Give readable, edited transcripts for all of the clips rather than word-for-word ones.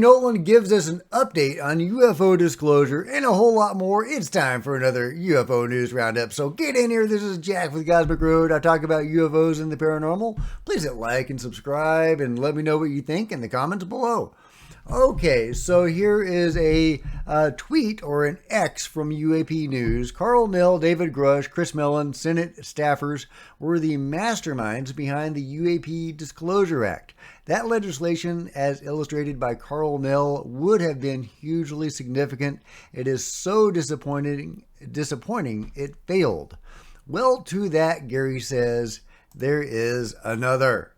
Nolan gives us an update on UFO disclosure and a whole lot more. It's time for another UFO News Roundup. So get in here. This is Jack with Cosmic Road. I talk about UFOs and the paranormal. Please hit like and subscribe and let me know what you think in the comments below. Okay, so here is a tweet or an X from U.A.P. News. Carl Nell, David Grusch, Chris Mellon, Senate staffers were the masterminds behind the U.A.P. Disclosure Act. That legislation, as illustrated by Carl Nell, would have been hugely significant. It is so disappointing it failed. Well, to that, Garry says, there is another.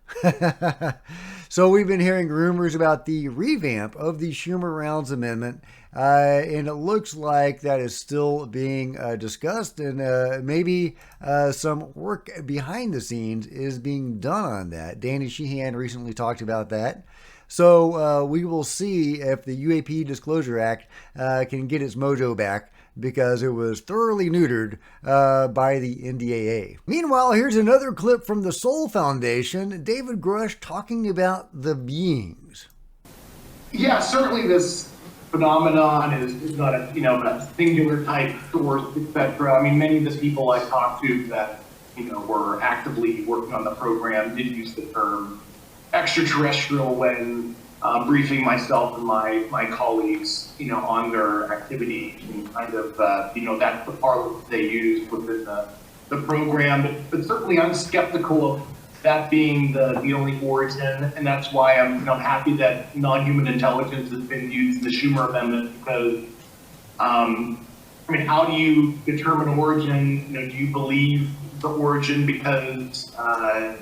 So we've been hearing rumors about the revamp of the Schumer-Rounds Amendment, and it looks like that is still being discussed, and maybe some work behind the scenes is being done on that. Danny Sheehan recently talked about that. So we will see if the U.A.P. Disclosure Act can get its mojo back, because it was thoroughly neutered by the NDAA. Meanwhile, here's another clip from the Soul Foundation, David Grusch talking about the beings. Yeah, certainly this phenomenon is not a singular type source, etc. I mean, many of the people I talked to that were actively working on the program did use the term extraterrestrial when briefing myself and my colleagues, on their activity, and kind of, that's the parlance they use within the program. But certainly I'm skeptical of that being the only origin, and that's why I'm happy that non-human intelligence has been used in the Schumer Amendment, because, how do you determine origin? Do you believe the origin because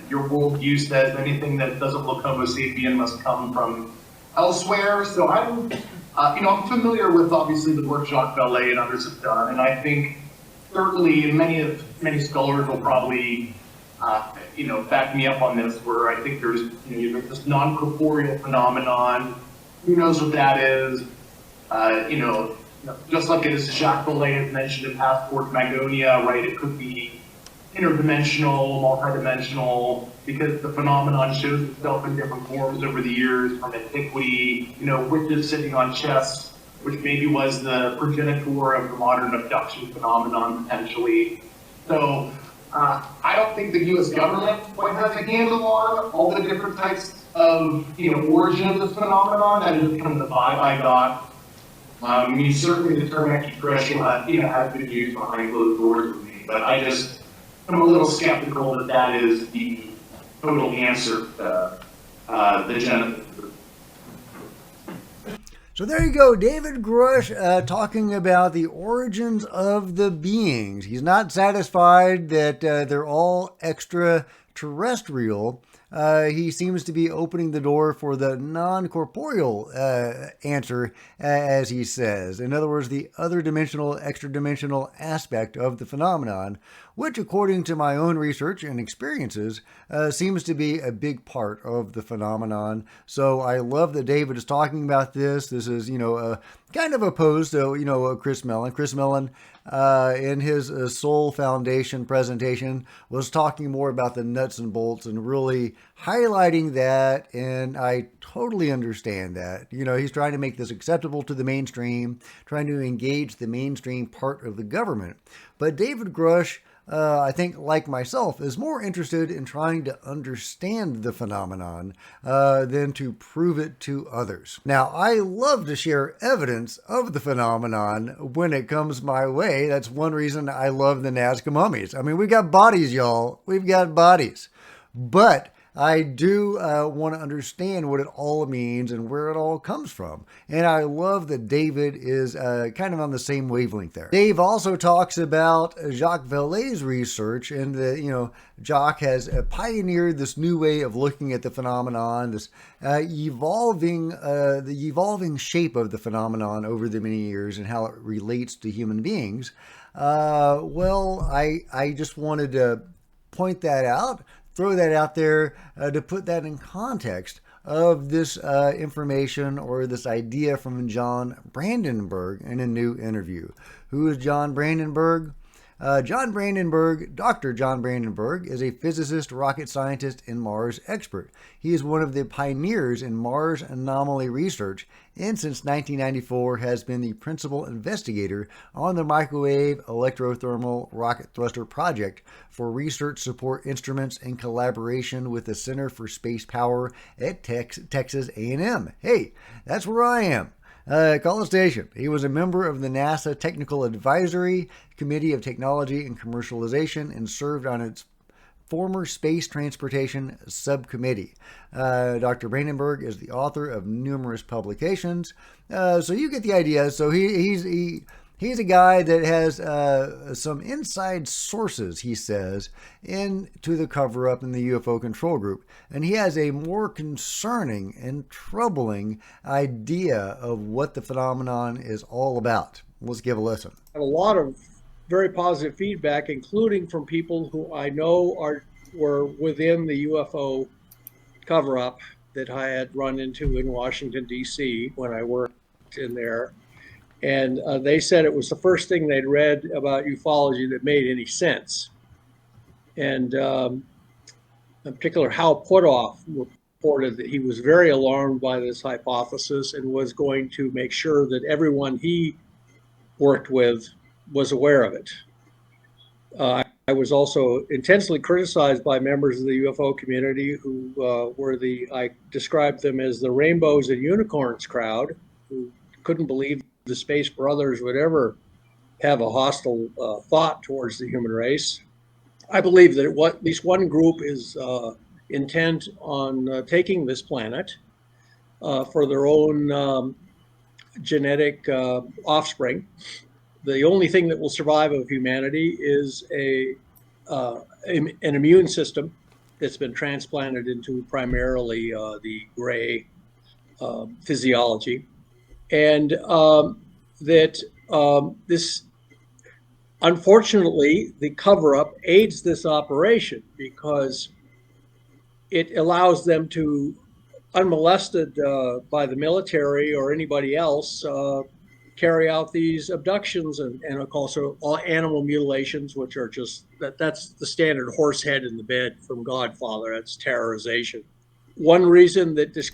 your worldview says anything that doesn't look Homo sapien must come from elsewhere? So I'm familiar with obviously the work Jacques Vallée and others have done, and I think certainly many scholars will probably back me up on this, where I think there's this non-corporeal phenomenon. Who knows what that is? Just like as Jacques Vallée has mentioned in Passport Magonia, right? It could be interdimensional, multidimensional, because the phenomenon shows itself in different forms over the years, from antiquity, witches sitting on chests, which maybe was the progenitor of the modern abduction phenomenon, potentially. So I don't think the U.S. government quite has a handle on all the different types of, origin of this phenomenon. That is kind of the vibe I got. Certainly the term extraterrestrial has been used behind closed doors with me, but I'm a little skeptical that is the total answer to the genesis. So there you go, David Grusch talking about the origins of the beings. He's not satisfied that they're all extraterrestrial. He seems to be opening the door for the non-corporeal answer, as he says. In other words, the other dimensional, extra-dimensional aspect of the phenomenon, which, according to my own research and experiences, seems to be a big part of the phenomenon. So I love that David is talking about this. This is, kind of opposed to, Chris Mellon. Chris Mellon, in his Soul Foundation presentation, was talking more about the nuts and bolts and really highlighting that, and I totally understand that. He's trying to make this acceptable to the mainstream, trying to engage the mainstream part of the government. But David Grusch, I think, like myself, is more interested in trying to understand the phenomenon than to prove it to others. Now, I love to share evidence of the phenomenon when it comes my way. That's one reason I love the Nazca mummies. I mean, we got bodies, y'all. We've got bodies. But I do want to understand what it all means and where it all comes from. And I love that David is kind of on the same wavelength there. Dave also talks about Jacques Vallée's research, and Jacques has pioneered this new way of looking at the phenomenon, this the evolving shape of the phenomenon over the many years and how it relates to human beings. I just wanted to point that out, throw that out there to put that in context of this information or this idea from John Brandenburg in a new interview. Who is John Brandenburg? Dr. John Brandenburg, is a physicist, rocket scientist, and Mars expert. He is one of the pioneers in Mars anomaly research, and since 1994 has been the principal investigator on the Microwave Electrothermal Rocket Thruster project for research support instruments in collaboration with the Center for Space Power at Texas A&M. Hey, that's where I am. College Station. He was a member of the NASA Technical Advisory Committee of Technology and Commercialization and served on its former Space Transportation Subcommittee. Dr. Brandenburg is the author of numerous publications. So you get the idea. So he's a guy that has some inside sources, he says, into the cover-up in the UFO control group. And he has a more concerning and troubling idea of what the phenomenon is all about. Let's give a listen. A lot of very positive feedback, including from people who I know were within the UFO cover-up that I had run into in Washington, D.C. when I worked in there. And they said it was the first thing they'd read about ufology that made any sense. And in particular, Hal Puthoff reported that he was very alarmed by this hypothesis and was going to make sure that everyone he worked with was aware of it. I was also intensely criticized by members of the UFO community who I described them as the rainbows and unicorns crowd, who couldn't believe the Space Brothers would ever have a hostile thought towards the human race. I believe that at least one group is intent on taking this planet for their own genetic offspring. The only thing that will survive of humanity is an immune system that's been transplanted into primarily the gray physiology. And this, unfortunately, the cover-up aids this operation because it allows them to, unmolested by the military or anybody else, carry out these abductions and also all animal mutilations, which are just, that's the standard horse head in the bed from Godfather. That's terrorization. One reason that this...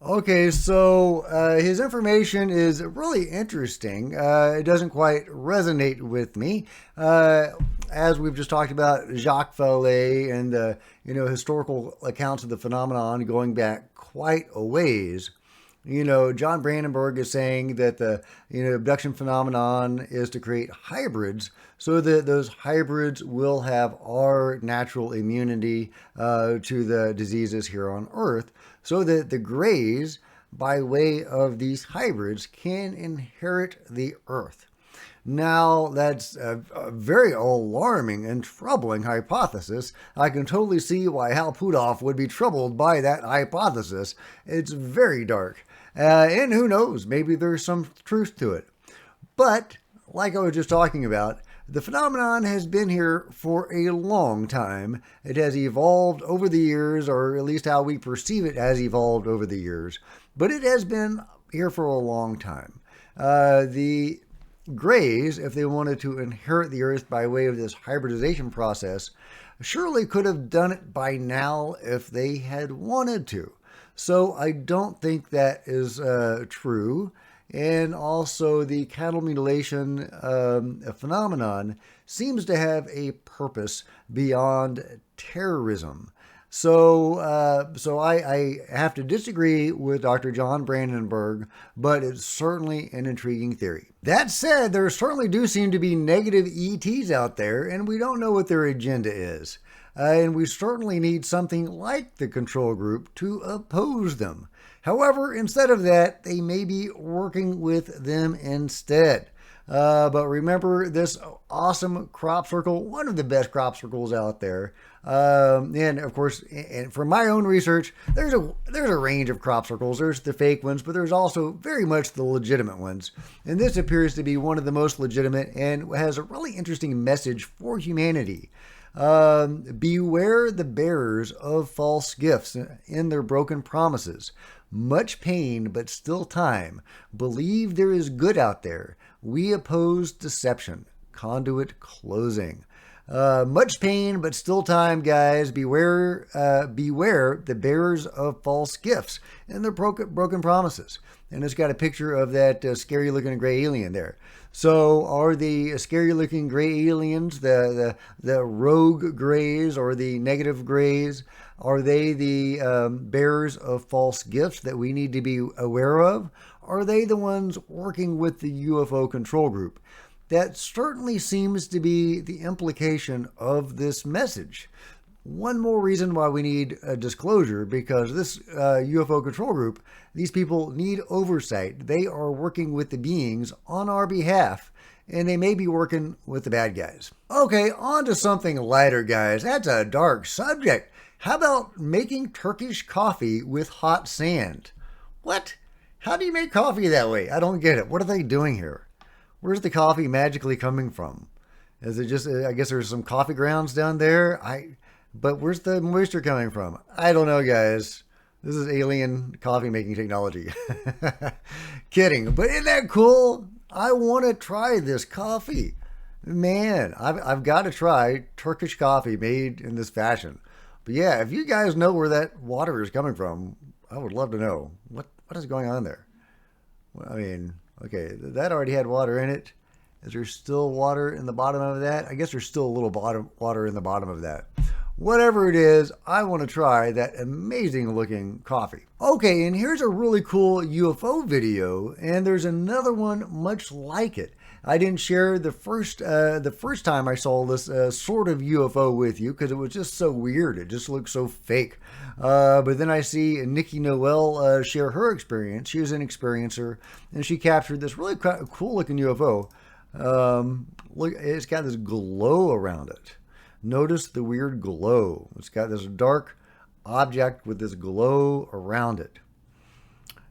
Okay, so his information is really interesting. It doesn't quite resonate with me. As we've just talked about Jacques Vallée and the historical accounts of the phenomenon going back quite a ways. John Brandenburg is saying that the abduction phenomenon is to create hybrids so that those hybrids will have our natural immunity to the diseases here on Earth, so that the Greys, by way of these hybrids, can inherit the Earth. Now, that's a very alarming and troubling hypothesis. I can totally see why Hal Puthoff would be troubled by that hypothesis. It's very dark. And who knows, maybe there's some truth to it. But, like I was just talking about, the phenomenon has been here for a long time. It has evolved over the years, or at least how we perceive it has evolved over the years. But it has been here for a long time. The Greys, if they wanted to inherit the Earth by way of this hybridization process, surely could have done it by now if they had wanted to. So I don't think that is true. And also the cattle mutilation phenomenon seems to have a purpose beyond terrorism. So I have to disagree with Dr. John Brandenburg, but it's certainly an intriguing theory. That said, there certainly do seem to be negative ETs out there, and we don't know what their agenda is. And we certainly need something like the control group to oppose them. However, instead of that, they may be working with them instead. But remember this awesome crop circle, one of the best crop circles out there. And of course, and from my own research, there's a range of crop circles. There's the fake ones, but there's also very much the legitimate ones. And this appears to be one of the most legitimate and has a really interesting message for humanity. Beware the bearers of false gifts in their broken promises. Much pain, but still time. Believe there is good out there. We oppose deception. conduit closing. Much pain, but still time, guys. Beware the bearers of false gifts and their broken promises. And it's got a picture of that scary-looking gray alien there. So, are the scary-looking gray aliens the rogue grays or the negative grays? Are they the bearers of false gifts that we need to be aware of? Are they the ones working with the UFO control group? That certainly seems to be the implication of this message. One more reason why we need a disclosure, because this UFO control group, these people need oversight. They are working with the beings on our behalf, and they may be working with the bad guys. Okay, on to something lighter, guys. That's a dark subject. How about making Turkish coffee with hot sand? What? How do you make coffee that way? I don't get it. What are they doing here? Where's the coffee magically coming from? Is it just, I guess there's some coffee grounds down there? But where's the moisture coming from? I don't know, guys. This is alien coffee making technology. Kidding. But isn't that cool? I want to try this coffee. Man, I've got to try Turkish coffee made in this fashion. But yeah, if you guys know where that water is coming from, I would love to know. What is going on there? Well, I mean, okay, that already had water in it. Is there still water in the bottom of that? I guess there's still a little water in the bottom of that. Whatever it is, I want to try that amazing looking coffee. Okay, and here's a really cool UFO video, and there's another one much like it. I didn't share the first time I saw this sort of UFO with you because it was just so weird. It just looked so fake. But then I see Nikki Noel share her experience. She was an experiencer, and she captured this really cool looking UFO. Look, it's got this glow around it. Notice the weird glow. It's got this dark object with this glow around it.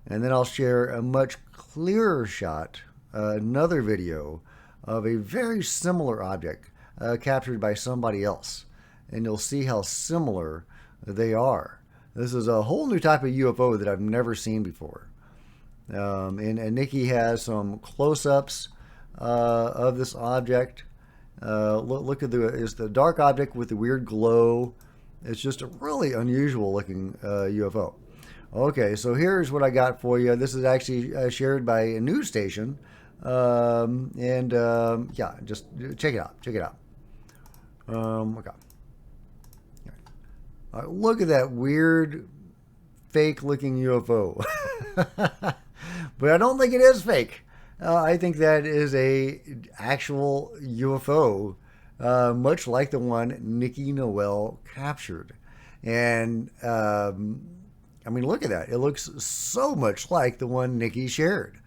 And then I'll share a much clearer shot, another video of a very similar object captured by somebody else. And you'll see how similar they are. This is a whole new type of UFO that I've never seen before. And Nikki has some close-ups of this object. Look at it's the dark object with the weird glow. It's just a really unusual looking UFO. Okay, so here's what I got for you. This is actually shared by a news station. Yeah, just check it out. Check it out. Okay. Look at that weird, fake looking UFO. But I don't think it is fake. I think that is a actual UFO, much like the one Nikki Noel captured. And I mean, look at that. It looks so much like the one Nikki shared,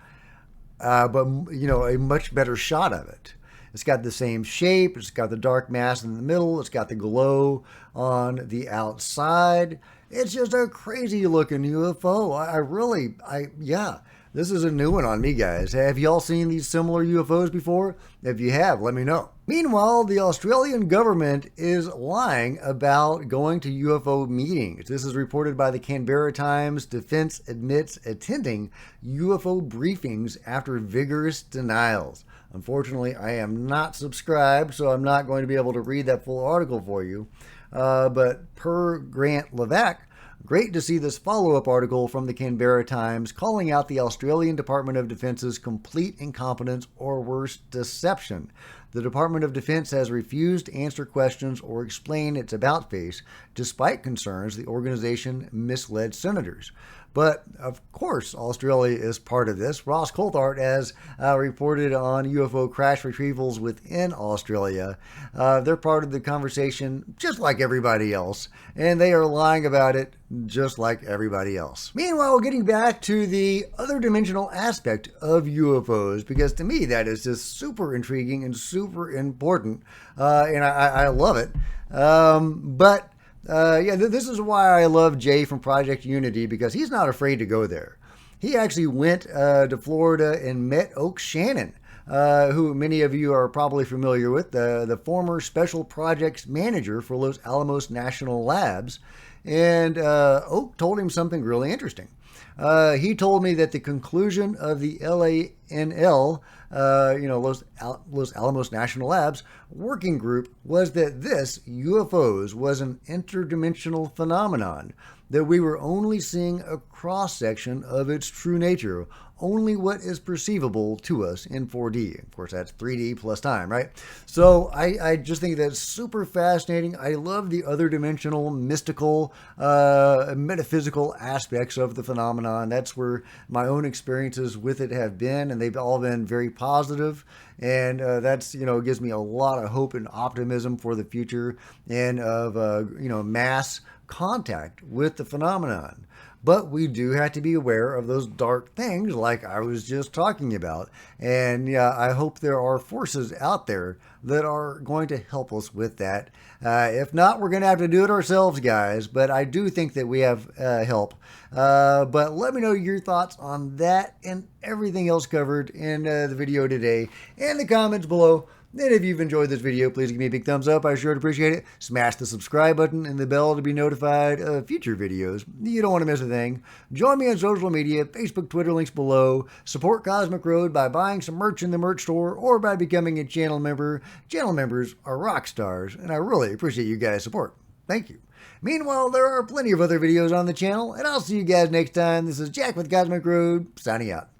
but you know, a much better shot of it. It's got the same shape. It's got the dark mass in the middle. It's got the glow on the outside. It's just a crazy looking UFO. Yeah. This is a new one on me, guys. Have y'all seen these similar UFOs before? If you have, let me know. Meanwhile, the Australian government is lying about going to UFO meetings. This is reported by the Canberra Times. Defense admits attending UFO briefings after vigorous denials. Unfortunately, I am not subscribed, so I'm not going to be able to read that full article for you. But per Grant Levac, great to see this follow-up article from the Canberra Times calling out the Australian Department of Defence's complete incompetence or worse, deception. The Department of Defense has refused to answer questions or explain its about-face, despite concerns the organization misled senators. But, of course, Australia is part of this. Ross Coulthart has reported on UFO crash retrievals within Australia. They're part of the conversation just like everybody else, and they are lying about it just like everybody else. Meanwhile, getting back to the other dimensional aspect of UFOs, because to me that is just super intriguing and super important, and I love it. This is why I love Jay from Project Unity, because he's not afraid to go there. He actually went to Florida and met Oak Shannon, who many of you are probably familiar with, the former Special Projects Manager for Los Alamos National Labs. And Oak told him something really interesting. He told me that the conclusion of the LANL, Los Alamos National Labs working group, was that this UFOs was an interdimensional phenomenon, that we were only seeing a cross-section of its true nature, only what is perceivable to us in 4D. Of course, that's 3D plus time, right? So I just think that's super fascinating. I love the other dimensional, mystical, metaphysical aspects of the phenomenon. That's where my own experiences with it have been, and they've all been very positive. And that's, gives me a lot of hope and optimism for the future and of, mass contact with the phenomenon. But we do have to be aware of those dark things like I was just talking about. And yeah, I hope there are forces out there that are going to help us with that. If not, we're going to have to do it ourselves, guys. But I do think that we have help. But let me know your thoughts on that and everything else covered in the video today in the comments below. And if you've enjoyed this video, please give me a big thumbs up. I sure would appreciate it. Smash the subscribe button and the bell to be notified of future videos. You don't want to miss a thing. Join me on social media, Facebook, Twitter, links below. Support Cosmic Road by buying some merch in the merch store or by becoming a channel member. Channel members are rock stars, and I really appreciate you guys' support. Thank you. Meanwhile, there are plenty of other videos on the channel, and I'll see you guys next time. This is Jack with Cosmic Road, signing out.